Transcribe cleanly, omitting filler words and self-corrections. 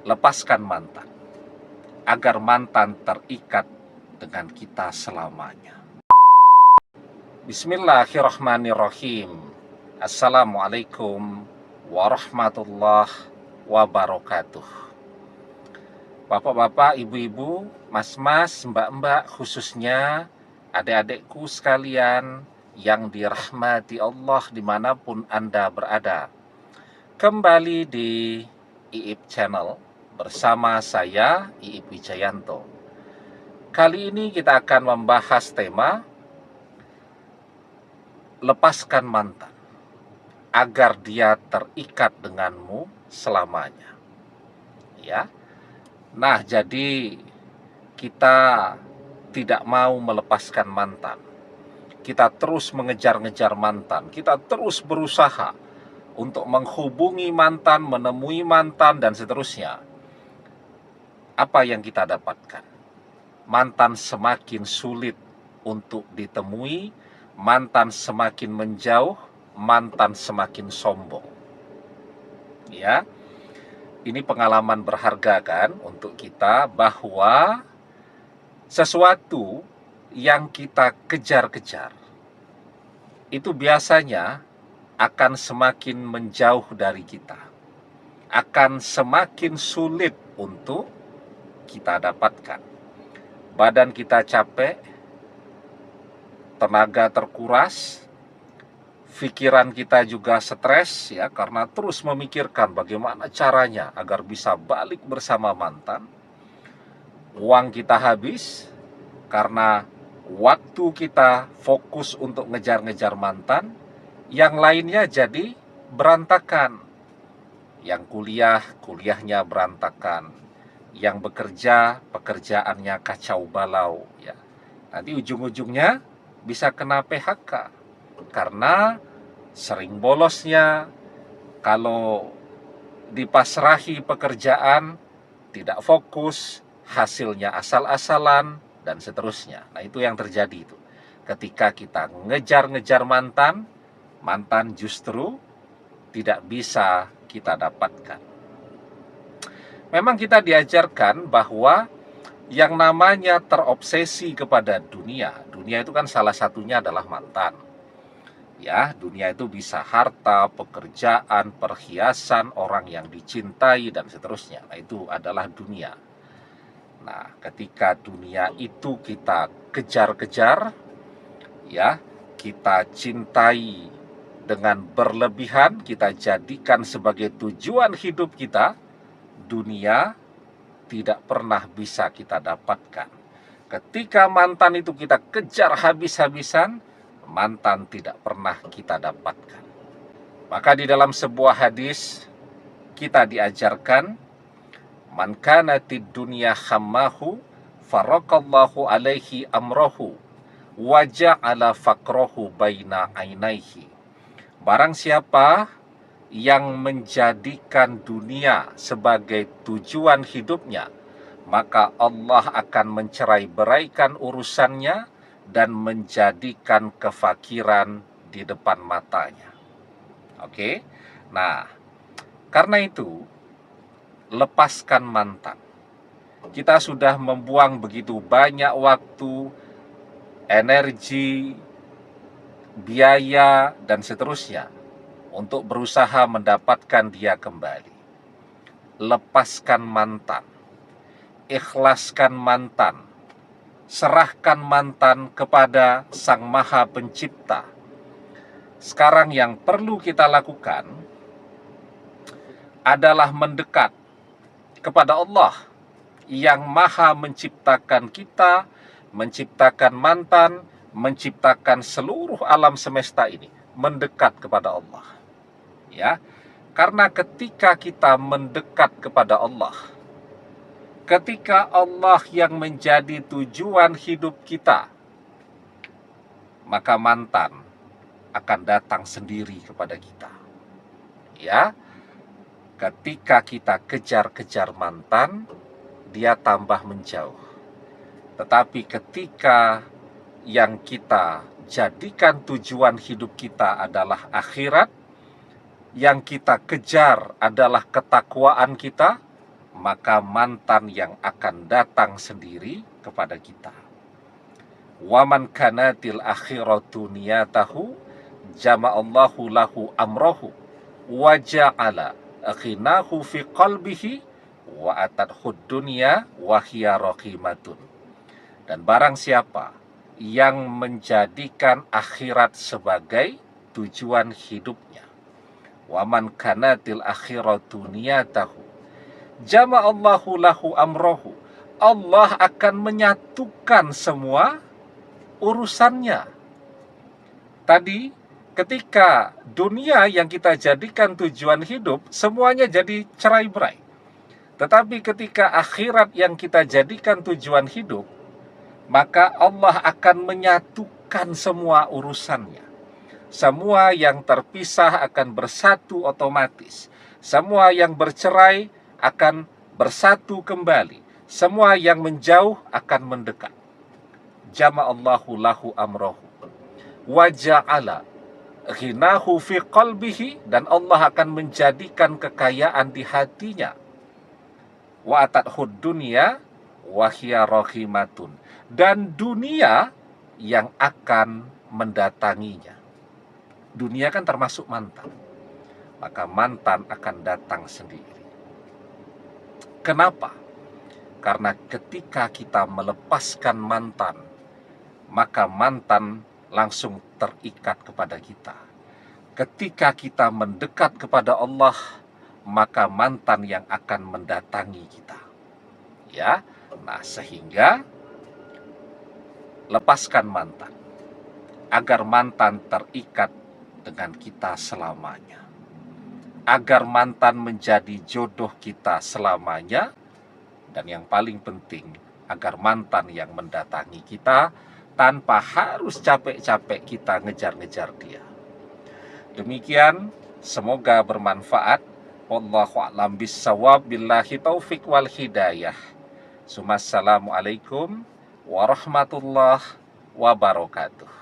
lepaskan mantan, agar mantan terikat dengan kita selamanya. Bismillahirrahmanirrahim. Assalamualaikum warahmatullahi wabarakatuh. Bapak-bapak, ibu-ibu, mas-mas, mbak-mbak, khususnya adik-adikku sekalian yang dirahmati Allah dimanapun Anda berada. Kembali di IIP Channel bersama saya, IIP Wijayanto. Kali ini kita akan membahas tema lepaskan mantan agar dia terikat denganmu selamanya. Ya. Nah, jadi kita tidak mau melepaskan mantan. Kita terus mengejar-ngejar mantan. Kita terus berusaha untuk menghubungi mantan, menemui mantan, dan seterusnya. Apa yang kita dapatkan? Mantan semakin sulit untuk ditemui, mantan semakin menjauh, mantan semakin sombong. Ya, ini pengalaman berharga kan untuk kita, bahwa sesuatu yang kita kejar-kejar itu biasanya akan semakin menjauh dari kita, akan semakin sulit untuk kita dapatkan. Badan kita capek, tenaga terkuras, pikiran kita juga stres ya, karena terus memikirkan bagaimana caranya agar bisa balik bersama mantan. Uang kita habis karena waktu kita fokus untuk ngejar-ngejar mantan, yang lainnya jadi berantakan. Yang kuliah, kuliahnya berantakan. Yang bekerja, pekerjaannya kacau balau ya. Nanti ujung-ujungnya bisa kena PHK karena sering bolosnya. Kalau dipasrahi pekerjaan tidak fokus, hasilnya asal-asalan, dan seterusnya. Nah, itu yang terjadi itu. Ketika kita ngejar-ngejar mantan, mantan justru tidak bisa kita dapatkan. Memang kita diajarkan bahwa yang namanya terobsesi kepada dunia itu kan salah satunya adalah mantan. Ya, dunia itu bisa harta, pekerjaan, perhiasan, orang yang dicintai, dan seterusnya. Nah, itu adalah dunia. Nah, ketika dunia itu kita kejar-kejar, ya, kita cintai dengan berlebihan, kita jadikan sebagai tujuan hidup kita, dunia tidak pernah bisa kita dapatkan. Ketika mantan itu kita kejar habis-habisan, mantan tidak pernah kita dapatkan. Maka di dalam sebuah hadis kita diajarkan, man kanatid dunya hammahu faraqallahu alaihi amrohu wa ja'ala faqrahu baina ainaihi. Barang siapa yang menjadikan dunia sebagai tujuan hidupnya, maka Allah akan mencerai-beraikan urusannya dan menjadikan kefakiran di depan matanya. Oke? Nah, karena itu, lepaskan mantan. Kita sudah membuang begitu banyak waktu, energi, biaya, dan seterusnya untuk berusaha mendapatkan dia kembali. Lepaskan mantan. Ikhlaskan mantan. Serahkan mantan kepada Sang Maha Pencipta. Sekarang yang perlu kita lakukan adalah mendekat kepada Allah yang Maha menciptakan kita, menciptakan mantan, menciptakan seluruh alam semesta ini. Mendekat kepada Allah. Ya, karena ketika kita mendekat kepada Allah, ketika Allah yang menjadi tujuan hidup kita, maka mantan akan datang sendiri kepada kita. Ya, ketika kita kejar-kejar mantan, dia tambah menjauh. Tetapi ketika yang kita jadikan tujuan hidup kita adalah akhirat, yang kita kejar adalah ketakwaan kita, maka mantan yang akan datang sendiri kepada kita. Waman kanatil akhiratu niyatahu jama'allahu lahu amrahu wa ja'ala akhinahu fi qalbihi wa atadhud dunya wa hiya raqimatun. Dan barang siapa yang menjadikan akhirat sebagai tujuan hidupnya, waman kanatil akhiratu niyatahu jama'allahu lahu amrahu, Allah akan menyatukan semua urusannya. Tadi ketika dunia yang kita jadikan tujuan hidup, semuanya jadi cerai-berai. Tetapi ketika akhirat yang kita jadikan tujuan hidup, maka Allah akan menyatukan semua urusannya. Semua yang terpisah akan bersatu otomatis. Semua yang bercerai akan bersatu kembali. Semua yang menjauh akan mendekat. Jama'allahu lahu amrahu wa ja'ala ghinahu fi qalbihi, dan Allah akan menjadikan kekayaan di hatinya. Wa atadhud dunya wa hiya rahimatun, dan dunia yang akan mendatanginya. Dunia kan termasuk mantan, maka mantan akan datang sendiri. Kenapa? Karena ketika kita melepaskan mantan, maka mantan langsung terikat kepada kita. Ketika kita mendekat kepada Allah, maka mantan yang akan mendatangi kita. Ya, nah sehingga lepaskan mantan agar mantan terikat dengan kita selamanya. Agar mantan menjadi jodoh kita selamanya, dan yang paling penting agar mantan yang mendatangi kita tanpa harus capek-capek kita ngejar-ngejar dia. Demikian, semoga bermanfaat. Wallahu a'lam bissawab, billahi taufik wal hidayah. Assalamualaikum warahmatullahi wabarakatuh.